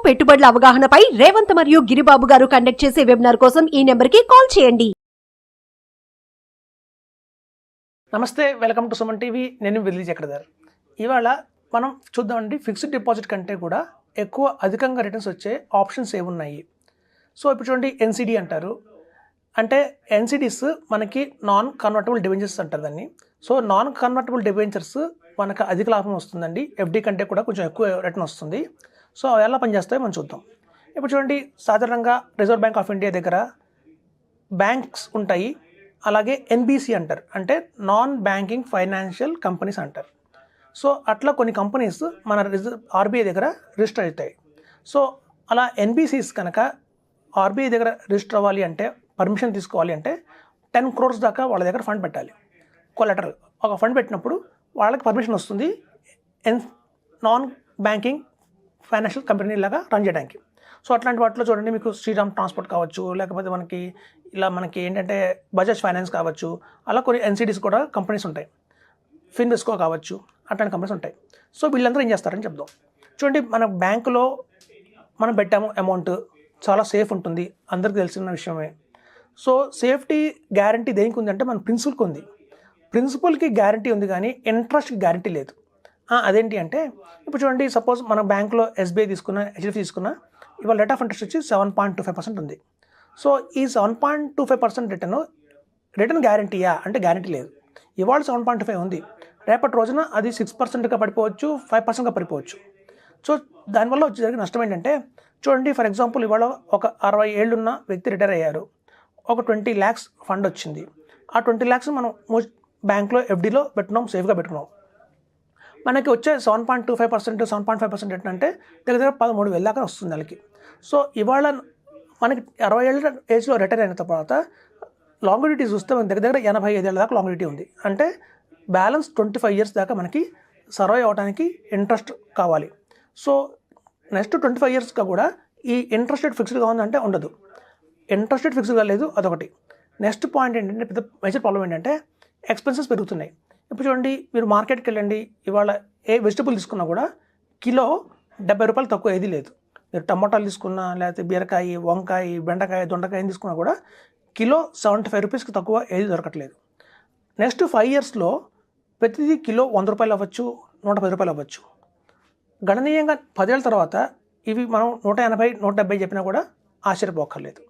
పెట్టుబడుల అవగాహనపై రేవంత్ మరియు గిరిబాబు గారు కండక్ట్ చేసే వెబినార్ కోసం ఈ నెంబర్కి కాల్ చేయండి. నమస్తే, వెల్కమ్ టు సుమన్ టీవీ. నేను విల్లి చక్రధర్. ఇవాళ మనం చూద్దామండి, ఫిక్స్డ్ డిపాజిట్ కంటే కూడా ఎక్కువ అధికంగా రిటర్న్స్ వచ్చే ఆప్షన్స్ ఏమున్నాయి. సో ఇప్పుడు చూడండి, ఎన్సిడి అంటారు. అంటే ఎన్సిడీస్ మనకి నాన్ కన్వర్టబుల్ డిబెంచర్స్ అంటారు దాన్ని. సో నాన్ కన్వర్టబుల్ డిబెంచర్స్ మనకు అధిక లాభం వస్తుందండి. ఎఫ్డి కంటే కూడా కొంచెం ఎక్కువ రిటర్న్ వస్తుంది. సో అవి ఎలా పనిచేస్తాయో మనం చూద్దాం. ఇప్పుడు చూడండి, సాధారణంగా రిజర్వ్ బ్యాంక్ ఆఫ్ ఇండియా దగ్గర బ్యాంక్స్ ఉంటాయి. అలాగే ఎన్బిసి అంటారు, అంటే నాన్ బ్యాంకింగ్ ఫైనాన్షియల్ కంపెనీస్ అంటారు. సో అట్లా కొన్ని కంపెనీస్ మన ఆర్బీఐ దగ్గర రిజిస్టర్ అవుతాయి. సో అలా ఎన్బిసిస్ కనుక ఆర్బీఐ దగ్గర రిజిస్టర్ అవ్వాలి అంటే, పర్మిషన్ తీసుకోవాలి అంటే 10 crores దాకా వాళ్ళ దగ్గర ఫండ్ పెట్టాలి. కొలెటరల్ ఒక ఫండ్ పెట్టినప్పుడు వాళ్ళకి పర్మిషన్ వస్తుంది నాన్ బ్యాంకింగ్ ఫైనాన్షియల్ కంపెనీ లాగా రన్ చేయడానికి. సో అట్లాంటి వాటిలో చూడండి, మీకు శ్రీరామ్ ట్రాన్స్పోర్ట్ కావచ్చు, లేకపోతే మనకి ఏంటంటే బజాజ్ ఫైనాన్స్ కావచ్చు, అలా కొన్ని ఎన్సిడీస్ కూడా కంపెనీస్ ఉంటాయి. ఫిన్వెస్కో కావచ్చు, అట్లాంటి కంపెనీస్ ఉంటాయి. సో వీళ్ళందరూ ఏం చేస్తారని చెప్దాం. చూడండి, మన బ్యాంకులో మనం పెట్టాము అమౌంట్, చాలా సేఫ్ ఉంటుంది, అందరికీ తెలిసిన విషయమే. సో సేఫ్టీ గ్యారంటీ దేనికి ఉంది అంటే మన ప్రిన్సిపల్కి ఉంది. ప్రిన్సిపల్కి గ్యారంటీ ఉంది కానీ ఇంట్రెస్ట్కి గ్యారంటీ లేదు. అదేంటి అంటే, ఇప్పుడు చూడండి, సపోజ్ మన బ్యాంకులో ఎస్బీఐ తీసుకున్నా, హెచ్డిఎఫ్సి తీసుకున్నా, ఇవాళ రేట్ ఆఫ్ ఇంట్రెస్ట్ వచ్చి 7.25% ఉంది. సో ఈ 7.25% రిటర్న్ గ్యారంటీయా అంటే గ్యారంటీ లేదు. ఇవాళ 7.25 ఉంది, రేపటి రోజున అది 6%గా పడిపోవచ్చు, 5%గా పడిపోవచ్చు. సో దానివల్ల వచ్చి జరిగిన నష్టం ఏంటంటే, చూడండి, ఫర్ ఎగ్జాంపుల్ ఇవాళ ఒక 60 ఏళ్ళున్న వ్యక్తి రిటైర్ అయ్యారు, ఒక 20 lakhs ఫండ్ వచ్చింది. ఆ 20 lakhs మనం బ్యాంక్లో ఎఫ్డీలో పెట్టుకున్నాం, సేఫ్గా పెట్టుకున్నాం. మనకి వచ్చే 7.25%, 7.5% ఏంటంటే దగ్గర 13,000 దాకా వస్తుంది నెలకి. సో ఇవాళ మనకి 60 ఏళ్ళ ఏజ్లో రిటైర్ అయిన తర్వాత లాంగిడిటీ చూస్తే మనకి దగ్గర 85 ఏళ్ళ దాకా లాంగిడిటీ ఉంది. అంటే బ్యాలెన్స్ 25 years దాకా మనకి సర్వైవ్ అవ్వడానికి ఇంట్రెస్ట్ కావాలి. సో నెక్స్ట్ 25 yearsగా కూడా ఈ ఇంట్రెస్ట్ రేట్ ఫిక్స్డ్గా ఉందంటే ఉండదు. ఇంట్రెస్ట్ రేట్ ఫిక్స్డ్గా లేదు, అదొకటి. నెక్స్ట్ పాయింట్ ఏంటంటే, పెద్ద మేజర్ ప్రాబ్లం ఏంటంటే ఎక్స్పెన్సెస్ పెరుగుతున్నాయి. ఇప్పుడు చూడండి, మీరు మార్కెట్కి వెళ్ళండి, ఇవాళ ఏ వెజిటబుల్ తీసుకున్నా కూడా కిలో 70 రూపాయలు తక్కువ ఏది లేదు. మీరు టమాటాలు తీసుకున్నా, లేకపోతే బీరకాయ, వంకాయ, బెండకాయ, దొండకాయ తీసుకున్నా కూడా కిలో 75 రూపీస్కి తక్కువ ఏది దొరకట్లేదు. నెక్స్ట్ 5 yearsలో ప్రతిదీ కిలో 100 రూపాయలు అవ్వచ్చు, 110 రూపాయలు అవ్వచ్చు. గణనీయంగా 10 ఏళ్ళ తర్వాత ఇవి మనం 180, 170 చెప్పినా కూడా ఆశ్చర్యపోక్కర్లేదు.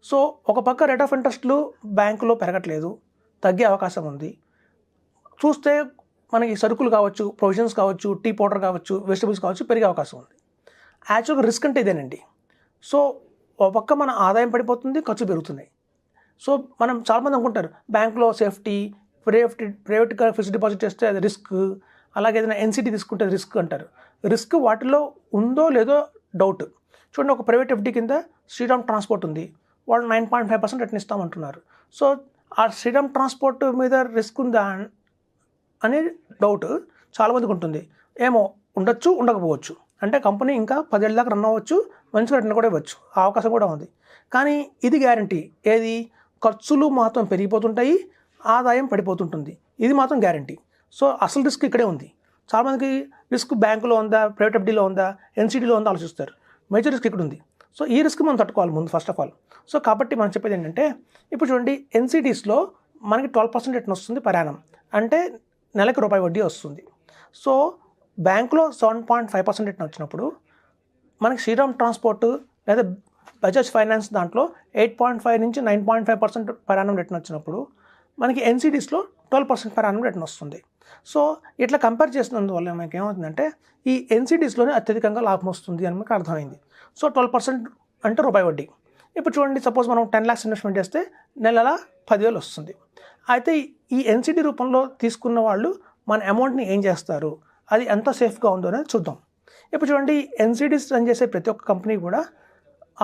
సో ఒక పక్క రేట్ ఆఫ్ ఇంట్రెస్ట్లు బ్యాంకులో పెరగట్లేదు, తగ్గే అవకాశం ఉంది. చూస్తే మనకి సరుకులు కావచ్చు, ప్రొవిజన్స్ కావచ్చు, టీ పౌడర్ కావచ్చు, వెజిటబుల్స్ కావచ్చు, పెరిగే అవకాశం ఉంది. యాక్చువల్గా రిస్క్ అంటే ఇదేనండి. సో ఒక పక్క మన ఆదాయం పడిపోతుంది, ఖర్చు పెరుగుతున్నాయి. సో మనం చాలామంది అనుకుంటారు బ్యాంకులో సేఫ్టీ, ప్రైవేట్గా ఫిక్స్డ్ డిపాజిట్ చేస్తే అది రిస్క్, అలాగే ఏదైనా ఎన్సిటీ తీసుకుంటే రిస్క్ అంటారు. రిస్క్ వాటిలో ఉందో లేదో డౌట్. చూడండి, ఒక ప్రైవేట్ ఎఫ్డీ కింద శ్రీరామ్ ట్రాన్స్పోర్ట్ ఉంది, వాళ్ళు 9.5% రిటర్న్ ఇస్తామంటున్నారు. సో ఆ శ్రీరామ్ ట్రాన్స్పోర్ట్ మీద రిస్క్ ఉందా అనేది డౌట్ చాలామందికి ఉంటుంది. ఏమో ఉండొచ్చు, ఉండకపోవచ్చు. అంటే కంపెనీ ఇంకా 10 ఏళ్ళ దాకా రన్ అవ్వచ్చు, మంచిగా రిటర్న్ కూడా ఇవ్వచ్చు, ఆ అవకాశం కూడా ఉంది. కానీ ఇది గ్యారంటీ ఏది? ఖర్చులు మాత్రం పెరిగిపోతుంటాయి, ఆదాయం పడిపోతుంటుంది, ఇది మాత్రం గ్యారంటీ. సో అసలు రిస్క్ ఇక్కడే ఉంది. చాలామందికి రిస్క్ బ్యాంకులో ఉందా, ప్రైవేట్ ఎఫ్డీలో ఉందా, ఎన్సిడీలో ఉందా ఆలోచిస్తారు. మేజర్ రిస్క్ ఇక్కడ ఉంది. సో ఈ రిస్క్ మనం తట్టుకోవాలి ముందు, ఫస్ట్ ఆఫ్ ఆల్. సో కాబట్టి మనం చెప్పేది ఏంటంటే, ఇప్పుడు చూడండి, ఎన్సిడీస్లో మనకి 12% రిటర్న్ వస్తుంది per annum, అంటే నెలకి రూపాయి వడ్డీ వస్తుంది. సో బ్యాంకులో 7.5% రిటర్న్ వచ్చినప్పుడు మనకి శ్రీరామ్ ట్రాన్స్పోర్ట్ లేదా బజాజ్ ఫైనాన్స్ దాంట్లో 8.5 నుంచి 9.5% per annum రిటర్న్ వచ్చినప్పుడు మనకి ఎన్సిడీస్లో 12% per annum రిటర్న్ వస్తుంది. సో ఇట్లా కంపేర్ చేసినందువల్ల మనకి ఏమవుతుందంటే, ఈ ఎన్సిడీస్లోనే అత్యధికంగా లాభం వస్తుంది అని మనకు అర్థమైంది. సో 12% అంటే రూపాయి వడ్డీ. ఇప్పుడు చూడండి, సపోజ్ మనం 10 lakhs ఇన్వెస్ట్మెంట్ చేస్తే నెల 10,000 వస్తుంది. అయితే ఈ ఎన్సిడీ రూపంలో తీసుకున్న వాళ్ళు మన అమౌంట్ని ఏం చేస్తారు, అది ఎంత సేఫ్గా ఉందో అనేది చూద్దాం. ఇప్పుడు చూడండి, ఎన్సిడీస్ రన్ చేసే ప్రతి ఒక్క కంపెనీ కూడా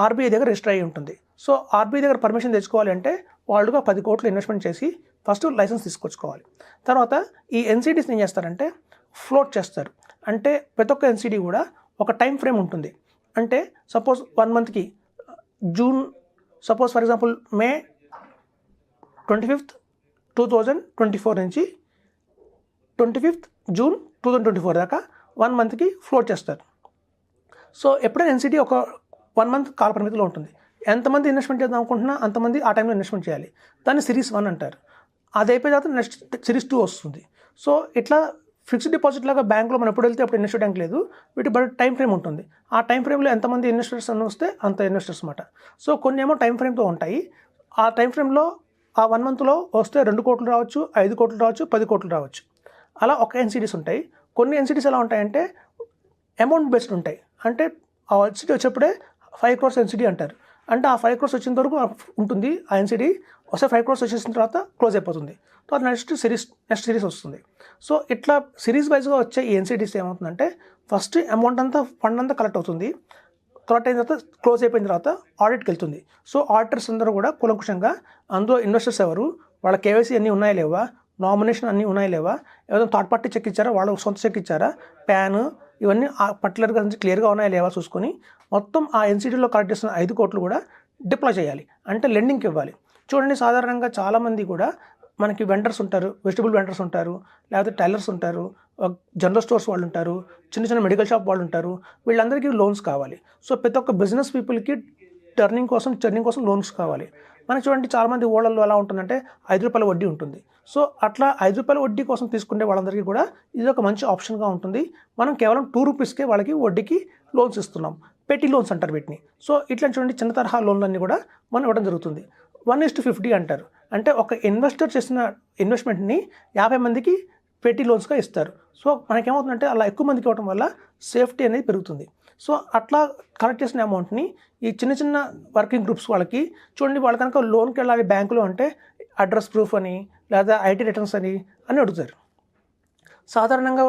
ఆర్బీఐ దగ్గర రిజిస్టర్ అయ్యి ఉంటుంది. సో ఆర్బీఐ దగ్గర పర్మిషన్ తెచ్చుకోవాలి అంటే వాళ్ళుగా 10 కోట్లు ఇన్వెస్ట్మెంట్ చేసి ఫస్ట్ లైసెన్స్ తీసుకొచ్చుకోవాలి. తర్వాత ఈ ఎన్సిడీస్ని ఏం చేస్తారంటే ఫ్లోట్ చేస్తారు. అంటే ప్రతి ఒక్క ఎన్సిడీ కూడా ఒక టైం ఫ్రేమ్ ఉంటుంది. అంటే సపోజ్ 1 monthకి June, suppose for example May 25th 2024 నుంచి 25th జూన్ 2024 దాకా 1 monthకి ఫ్లోట్ చేస్తారు. సో ఎప్పుడైనా ఎన్సిడి ఒక 1 మంత్ కాల పరిమితిలో ఉంటుంది. ఎంతమంది ఇన్వెస్ట్మెంట్ చేద్దాం అనుకుంటున్నా అంతమంది ఆ టైంలో ఇన్వెస్ట్మెంట్ చేయాలి. దాన్ని సిరీస్ 1 అంటారు. అది అయిపోయిన తర్వాత నెక్స్ట్ సిరీస్ 2 వస్తుంది. సో ఇట్లా ఫిక్స్డ్ డిపాజిట్ లాగా బ్యాంక్లో మనం ఎప్పుడు వెళ్తే అప్పుడు ఇన్వెస్ట్ చేయడానికి లేదు. వీటి బట్ టైం ఫ్రేమ్ ఉంటుంది. ఆ టైం ఫ్రేమ్లో ఎంతమంది ఇన్వెస్టర్స్ అని వస్తే అంత ఇన్వెస్టర్స్ అనమాట. సో కొన్ని ఏమో టైం ఫ్రేమ్తో ఉంటాయి. ఆ టైం ఫ్రేమ్లో ఆ 1 మంత్లో వస్తే 2 కోట్లు రావచ్చు, 5 కోట్లు రావచ్చు, 10 కోట్లు రావచ్చు. అలా ఒక ఎన్సిడీస్ ఉంటాయి. కొన్ని ఎన్సిడీస్ ఎలా ఉంటాయంటే అమౌంట్ బేస్డ్ ఉంటాయి. అంటే ఆ ఎన్సిడీ వచ్చేప్పుడే 5 crores ఎన్సిడీ అంటారు. అంటే ఆ 5 crores వచ్చేంత వరకు ఉంటుంది ఆ ఎన్సిడీ. వస్తే 5 crores వచ్చేసిన తర్వాత క్లోజ్ అయిపోతుంది. తర్వాత నెక్స్ట్ సిరీస్ వస్తుంది. సో ఇట్లా సిరీస్ వైజ్గా వచ్చే ఈ ఎన్సిడీస్ ఏమవుతుందంటే ఫస్ట్ అమౌంట్ అంతా ఫండ్ అంతా కలెక్ట్ అవుతుంది. కలెక్ట్ అయిన తర్వాత క్లోజ్ అయిపోయిన తర్వాత ఆడిట్కి వెళ్తుంది. సో ఆడిటర్స్ అందరూ కూడా కూలంకుషంగా అందులో ఇన్వెస్టర్స్ ఎవరు, వాళ్ళ కేవైసీ అన్నీ ఉన్నాయా లేవా, నామినేషన్ అన్నీ ఉన్నాయా లేవా, ఏదైనా థర్డ్ పార్టీ చెక్ ఇచ్చారా, వాళ్ళ సొంత చెక్ ఇచ్చారా, ప్యాన్ ఇవన్నీ పర్టికులర్గా క్లియర్గా ఉన్నాయా లేవా చూసుకొని మొత్తం ఆ ఎన్సిడీలో కలెక్ట్ చేసిన 5 కోట్లు కూడా డిప్లాయ్ చేయాలి. అంటే లెండింగ్కి ఇవ్వాలి. చూడండి, సాధారణంగా చాలామంది కూడా మనకి వెండర్స్ ఉంటారు, వెజిటబుల్ వెండర్స్ ఉంటారు, లేకపోతే టైలర్స్ ఉంటారు, జనరల్ స్టోర్స్ వాళ్ళు ఉంటారు, చిన్న చిన్న మెడికల్ షాప్ వాళ్ళు ఉంటారు. వీళ్ళందరికీ లోన్స్ కావాలి. సో ప్రతి ఒక్క బిజినెస్ పీపుల్కి టర్నింగ్ కోసం లోన్స్ కావాలి. మనకి చూడండి, చాలామంది ఓళ్ళల్లో ఎలా ఉంటుందంటే 5 రూపాయల వడ్డీ ఉంటుంది. సో అట్లా 5 రూపాయల వడ్డీ కోసం తీసుకునే వాళ్ళందరికీ కూడా ఇది ఒక మంచి ఆప్షన్గా ఉంటుంది. మనం కేవలం 2 రూపీస్కే వాళ్ళకి వడ్డీకి లోన్స్ ఇస్తున్నాం. పెట్టి లోన్స్ అంటారు వీటిని. సో ఇట్లా చూడండి, చిన్న తరహా లోన్లన్నీ కూడా మనం ఇవ్వడం జరుగుతుంది. 1:50 అంటారు. అంటే ఒక ఇన్వెస్టర్ చేసిన ఇన్వెస్ట్మెంట్ని 50 మందికి పెట్టి లోన్స్గా ఇస్తారు. సో మనకేమవుతుందంటే అలా ఎక్కువ మందికి ఇవ్వడం వల్ల సేఫ్టీ అనేది పెరుగుతుంది. సో అట్లా కలెక్ట్ చేసిన అమౌంట్ని ఈ చిన్న చిన్న వర్కింగ్ గ్రూప్స్ వాళ్ళకి చూడండి, వాళ్ళు కనుక లోన్కి వెళ్ళాలి బ్యాంకులో అంటే అడ్రస్ ప్రూఫ్ అని లేదా ఐటీ రిటర్న్స్ అని అడుగుతారు. సాధారణంగా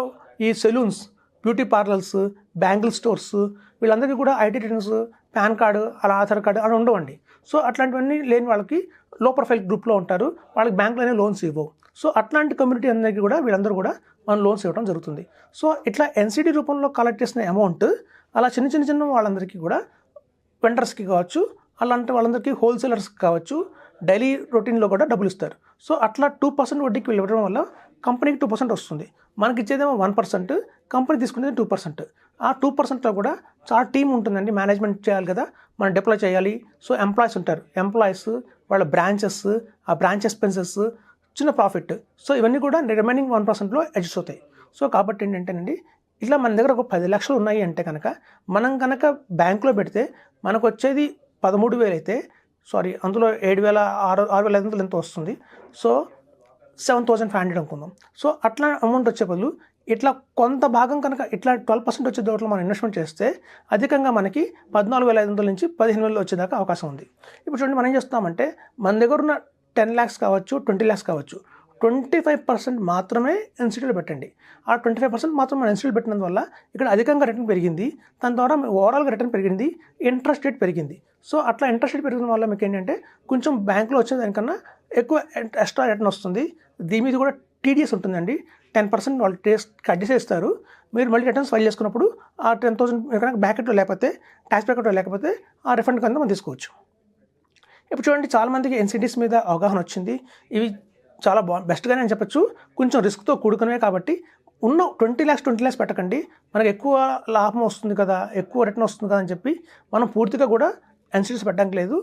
ఈ salons, beauty parlours, bangle stores వీళ్ళందరికీ కూడా ఐటీ రిటర్న్స్, పాన్ కార్డు, అలా ఆధార్ కార్డు అలా ఉండవండి. సో అట్లాంటివన్నీ లేని వాళ్ళకి లో ప్రొఫైల్ గ్రూప్లో ఉంటారు. వాళ్ళకి బ్యాంకులోనే లోన్స్ ఇవ్వవు. సో అట్లాంటి కమ్యూనిటీ అందరికీ కూడా వీళ్ళందరూ కూడా మనం లోన్స్ ఇవ్వడం జరుగుతుంది. సో ఇట్లా ఎన్సిడి రూపంలో కలెక్ట్ చేసిన అమౌంట్ అలా చిన్న వాళ్ళందరికీ కూడా వెండర్స్కి కావచ్చు, అలాంటి వాళ్ళందరికీ హోల్సేలర్స్కి కావచ్చు, డైలీ రొటీన్లో కూడా డబ్బులు ఇస్తారు. సో అట్లా 2% వడ్డీకి వీళ్ళు ఇవ్వడం వల్ల కంపెనీకి 2% వస్తుంది. మనకి ఇచ్చేదేమో 1%, కంపెనీ తీసుకునేది 2%. ఆ 2%లో కూడా చాలా టీం ఉంటుందండి. మేనేజ్మెంట్ చేయాలి కదా, మనం డిప్లాయ్ చేయాలి. సో ఎంప్లాయీస్ ఉంటారు. ఎంప్లాయీస్, వాళ్ళ బ్రాంచెస్, ఆ బ్రాంచ్ ఎక్స్పెన్సెస్, చిన్న ప్రాఫిట్. సో ఇవన్నీ కూడా రిమైనింగ్ 1%లో అడ్జస్ట్ అవుతాయి. సో కాబట్టి ఏంటంటేనండి, ఇట్లా మన దగ్గర ఒక 10 లక్షలు ఉన్నాయి అంటే కనుక మనం కనుక బ్యాంకులో పెడితే మనకు వచ్చేది 13,000 అయితే అందులో 6,500 ఎంత వస్తుంది. సో 7,500 అనుకుందాం. సో అట్లా అమౌంట్ వచ్చే బదులు ఇట్లా కొంత భాగం కనుక ఇట్లా 12% వచ్చే దోట్లో మనం ఇన్వెస్ట్మెంట్ చేస్తే అధికంగా మనకి 14,500 నుంచి 15,000 వచ్చేదాకా అవకాశం ఉంది. ఇప్పుడు చూడండి, మనం ఏం చేస్తామంటే మన దగ్గర ఉన్న 10 lakhs కావచ్చు, 20 lakhs కావచ్చు, 25% మాత్రమే ఎన్సిటీలో పెట్టండి. ఆ 25% మాత్రం మనం ఎన్సిటీలో పెట్టినందువల్ల ఇక్కడ అధికంగా రిటర్న్ పెరిగింది. దాని ద్వారా ఓవరాల్గా రిటర్న్ పెరిగింది, ఇంట్రెస్ట్ రేట్ పెరిగింది. సో అట్లా ఇంట్రెస్ట్ రేట్ పెరిగిన వల్ల మీకు ఏంటంటే కొంచెం బ్యాంకులో వచ్చేదానికన్నా ఎక్కువ ఎక్స్ట్రా రిటర్న్ వస్తుంది. దీని మీద కూడా టీడీఎస్ ఉంటుందండి. 10% వాళ్ళు కట్ చేసేస్తారు. మీరు మళ్ళీ రిటర్న్స్ ఫైల్ చేసుకున్నప్పుడు ఆ 10,000 కనుక బ్యాకెట్లో లేకపోతే, ట్యాక్స్ బ్యాకెట్లో లేకపోతే ఆ రిఫండ్ కింద మనం తీసుకోవచ్చు. ఇప్పుడు చూడండి, చాలామందికి ఎన్సిటీస్ మీద అవగాహన వచ్చింది. ఇవి చాలా బెస్ట్గానే అని చెప్పచ్చు. కొంచెం రిస్క్తో కూడుకునే కాబట్టి ఉన్న 20 lakhs పెట్టకండి. మనకు ఎక్కువ లాభం వస్తుంది కదా, ఎక్కువ రిటర్న్ వస్తుంది కదా అని చెప్పి మనం పూర్తిగా కూడా ఎన్సిటీస్ పెట్టడానికి లేదు.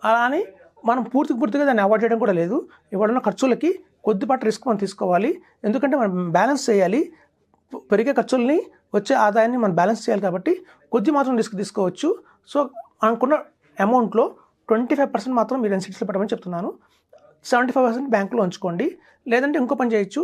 అలానే మనం పూర్తిగా దాన్ని అవాయిడ్ చేయడం కూడా లేదు. ఇవాళ ఖర్చులకి కొద్దిపాటి రిస్క్ మనం తీసుకోవాలి. ఎందుకంటే మనం బ్యాలెన్స్ చేయాలి. పెరిగే ఖర్చుల్ని వచ్చే ఆదాయాన్ని మనం బ్యాలెన్స్ చేయాలి కాబట్టి కొద్ది మాత్రం రిస్క్ తీసుకోవచ్చు. సో అనుకున్న అమౌంట్లో 25% మాత్రం మీరు ఎన్సిటీస్లో పెట్టమని చెప్తున్నాను. 75% బ్యాంకులో ఉంచుకోండి. లేదంటే ఇంకో పని చేయొచ్చు,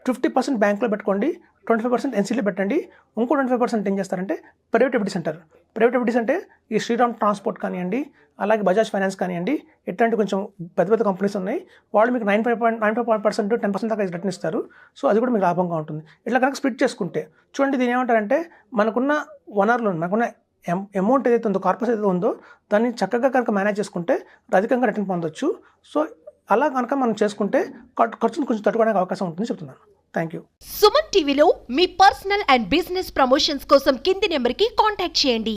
50% బ్యాంకులో పెట్టుకోండి, 25% ఎన్సిటీలో పెట్టండి. ఇంకో 25% ఏం చేస్తారంటే ప్రైవేట్ ఎఫ్డీస్ అంటారు. ప్రైవేట్ ఎఫ్డీస్ అంటే ఈ శ్రీరామ్ ట్రాన్స్పోర్ట్ కానివ్వండి, అలాగే బజాజ్ ఫైనాన్స్ కానివ్వండి, ఇట్లాంటి కొంచెం పెద్ద కంపెనీస్ ఉన్నాయి. వాళ్ళు మీకు 9.5% 10% దాకా రిటర్న్ ఇస్తారు. సో అది కూడా మీకు లాభంగా ఉంటుంది. ఇట్లా కనుక స్ప్లిట్ చేసుకుంటే చూడండి, దీని ఏమంటారంటే మనకున్న వనరులు, మనకున్న అమౌంట్ ఏదైతే ఉందో, కార్పస్ ఏదైతే ఉందో దాన్ని చక్కగా కనుక మేనేజ్ చేసుకుంటే అధికంగా రిటర్న్ పొందొచ్చు. సో అలా కనుక మనం చేసుకుంటే ఖర్చును కొంచెం తట్టుకోవడానికి అవకాశం ఉంటుందని చెప్తున్నాను. Thank you. సుమన్ టీవీలో మీ పర్సనల్ అండ్ బిజినెస్ ప్రమోషన్స్ కోసం కింది నెంబర్కి కాంటాక్ట్ చేయండి.